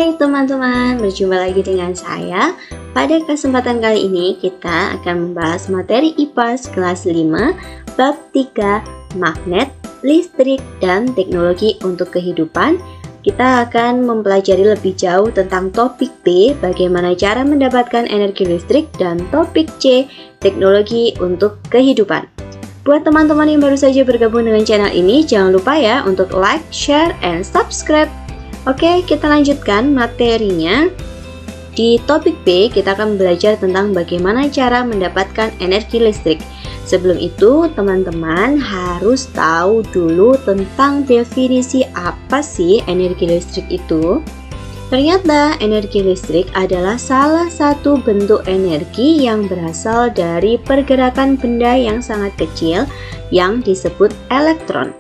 Hai teman-teman, berjumpa lagi dengan saya. Pada kesempatan kali ini kita akan membahas materi IPA kelas 5 bab 3 magnet, listrik, dan teknologi untuk kehidupan. Kita akan mempelajari lebih jauh tentang topik B, bagaimana cara mendapatkan energi listrik, dan topik C, teknologi untuk kehidupan. Buat teman-teman yang baru saja bergabung dengan channel ini, jangan lupa ya untuk like, share, and subscribe. Oke, kita lanjutkan materinya. Di topik B, kita akan belajar tentang bagaimana cara mendapatkan energi listrik. Sebelum itu, teman-teman harus tahu dulu tentang definisi apa sih energi listrik itu. Ternyata energi listrik adalah salah satu bentuk energi yang berasal dari pergerakan benda yang sangat kecil yang disebut elektron.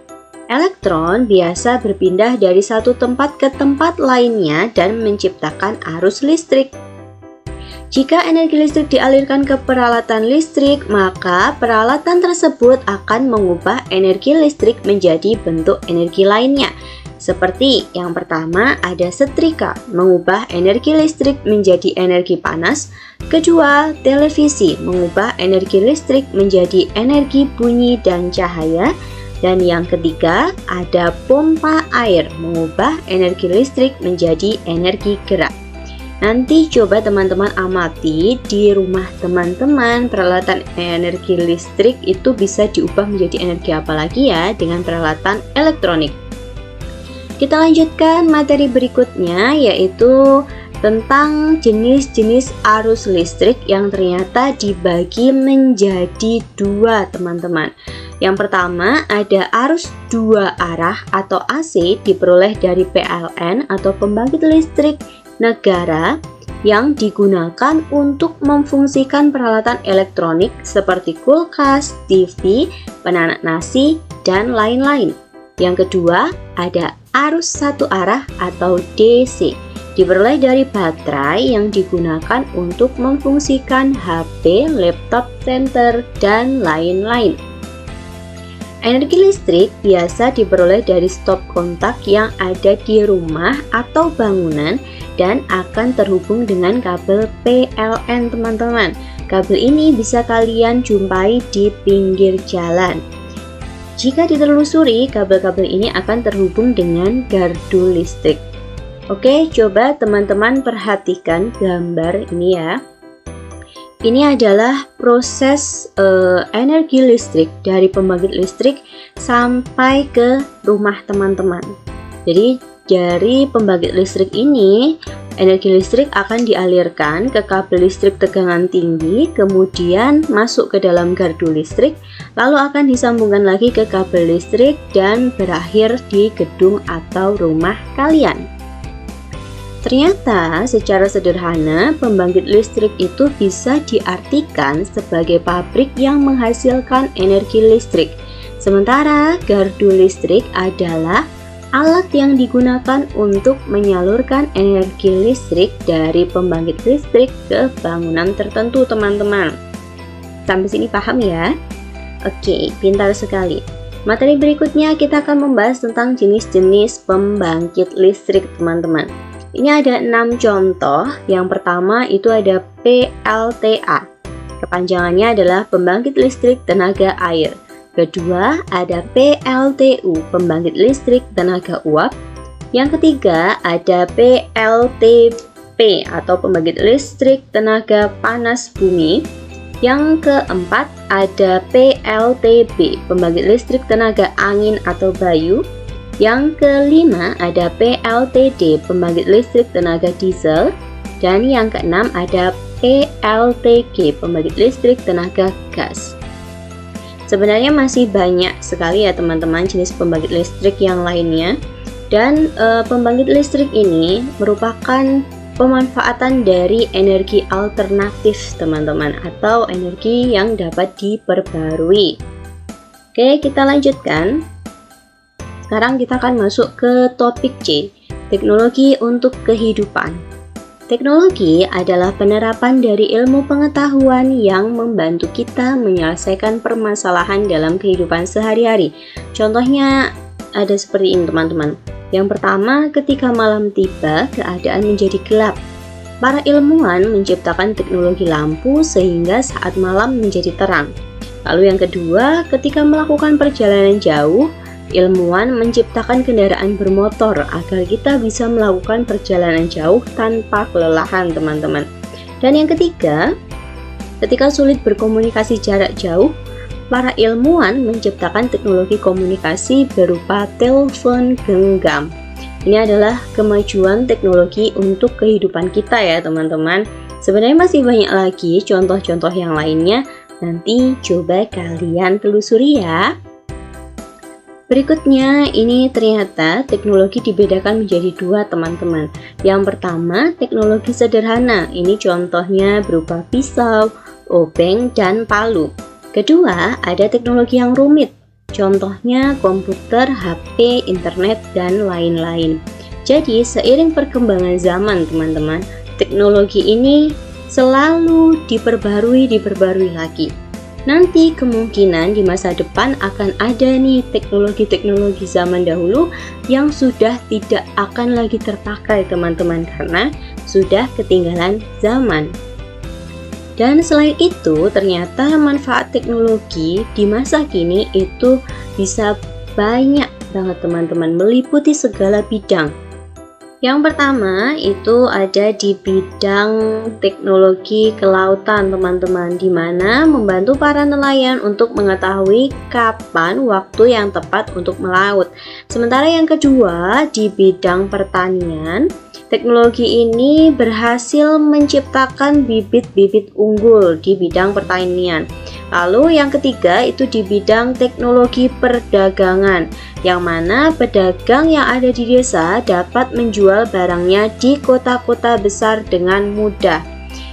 Elektron biasa berpindah dari satu tempat ke tempat lainnya dan menciptakan arus listrik. Jika energi listrik dialirkan ke peralatan listrik, maka peralatan tersebut akan mengubah energi listrik menjadi bentuk energi lainnya. Seperti yang pertama ada setrika, mengubah energi listrik menjadi energi panas. Kedua, televisi, mengubah energi listrik menjadi energi bunyi dan cahaya. Dan yang ketiga, ada pompa air, mengubah energi listrik menjadi energi gerak. Nanti coba teman-teman amati di rumah teman-teman, peralatan energi listrik itu bisa diubah menjadi energi apa lagi ya dengan peralatan elektronik. Kita lanjutkan materi berikutnya, yaitu tentang jenis-jenis arus listrik yang ternyata dibagi menjadi dua, teman-teman. Yang pertama ada arus dua arah atau AC diperoleh dari PLN atau pembangkit listrik negara yang digunakan untuk memfungsikan peralatan elektronik seperti kulkas, TV, penanak nasi, dan lain-lain. Yang kedua ada arus satu arah atau DC diperoleh dari baterai yang digunakan untuk memfungsikan HP, laptop, senter, dan lain-lain. Energi listrik biasa diperoleh dari stop kontak yang ada di rumah atau bangunan dan akan terhubung dengan kabel PLN, teman-teman. Kabel ini bisa kalian jumpai di pinggir jalan. Jika ditelusuri, kabel-kabel ini akan terhubung dengan gardu listrik. Oke, coba teman-teman perhatikan gambar ini ya. Ini adalah proses energi listrik dari pembangkit listrik sampai ke rumah teman-teman. Jadi dari pembangkit listrik ini, energi listrik akan dialirkan ke kabel listrik tegangan tinggi, kemudian masuk ke dalam gardu listrik, lalu akan disambungkan lagi ke kabel listrik dan berakhir di gedung atau rumah kalian. Ternyata secara sederhana pembangkit listrik itu bisa diartikan sebagai pabrik yang menghasilkan energi listrik. Sementara gardu listrik adalah alat yang digunakan untuk menyalurkan energi listrik dari pembangkit listrik ke bangunan tertentu, teman-teman. Sampai sini paham ya? Oke, pintar sekali. Materi berikutnya kita akan membahas tentang jenis-jenis pembangkit listrik, teman-teman. Ini ada 6 contoh. Yang pertama itu ada PLTA. Kepanjangannya adalah pembangkit listrik tenaga air. Kedua ada PLTU, pembangkit listrik tenaga uap. Yang ketiga ada PLTP atau pembangkit listrik tenaga panas bumi. Yang keempat ada PLTB, pembangkit listrik tenaga angin atau bayu. Yang kelima ada PLTD, pembangkit listrik tenaga diesel. Dan yang keenam ada PLTG, pembangkit listrik tenaga gas. Sebenarnya masih banyak sekali ya teman-teman jenis pembangkit listrik yang lainnya. Dan pembangkit listrik ini merupakan pemanfaatan dari energi alternatif, teman-teman, atau energi yang dapat diperbarui. Oke, kita lanjutkan. Sekarang kita akan masuk ke topik C, teknologi untuk kehidupan. Teknologi adalah penerapan dari ilmu pengetahuan yang membantu kita menyelesaikan permasalahan dalam kehidupan sehari-hari. Contohnya ada seperti ini teman-teman. Yang pertama, ketika malam tiba, keadaan menjadi gelap. Para ilmuwan menciptakan teknologi lampu sehingga saat malam menjadi terang. Lalu yang kedua, ketika melakukan perjalanan jauh, ilmuwan menciptakan kendaraan bermotor agar kita bisa melakukan perjalanan jauh tanpa kelelahan teman-teman. Dan yang ketiga, ketika sulit berkomunikasi jarak jauh, para ilmuwan menciptakan teknologi komunikasi berupa telepon genggam. Ini adalah kemajuan teknologi untuk kehidupan kita ya teman-teman. Sebenarnya masih banyak lagi contoh-contoh yang lainnya. Nanti coba kalian telusuri ya. Berikutnya, ini ternyata teknologi dibedakan menjadi dua teman-teman. Yang pertama, teknologi sederhana. Ini contohnya berupa pisau, obeng, dan palu. Kedua, ada teknologi yang rumit. Contohnya komputer, HP, internet, dan lain-lain. Jadi, seiring perkembangan zaman teman-teman, teknologi ini selalu diperbarui lagi. Nanti kemungkinan di masa depan akan ada nih teknologi-teknologi zaman dahulu yang sudah tidak akan lagi terpakai teman-teman karena sudah ketinggalan zaman. Dan selain itu, ternyata manfaat teknologi di masa kini itu bisa banyak banget teman-teman, meliputi segala bidang. Yang pertama itu ada di bidang teknologi kelautan teman-teman, di mana membantu para nelayan untuk mengetahui kapan waktu yang tepat untuk melaut. Sementara yang kedua di bidang pertanian, teknologi ini berhasil menciptakan bibit-bibit unggul di bidang pertanian. Lalu yang ketiga itu di bidang teknologi perdagangan, yang mana pedagang yang ada di desa dapat menjual barangnya di kota-kota besar dengan mudah.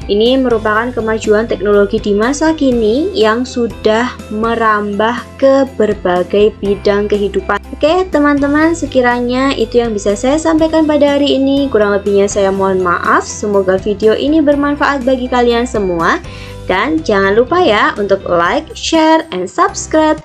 Ini merupakan kemajuan teknologi di masa kini yang sudah merambah ke berbagai bidang kehidupan. Oke teman-teman, sekiranya itu yang bisa saya sampaikan pada hari ini. Kurang lebihnya saya mohon maaf. Semoga video ini bermanfaat bagi kalian semua. Dan jangan lupa ya untuk like, share, and subscribe.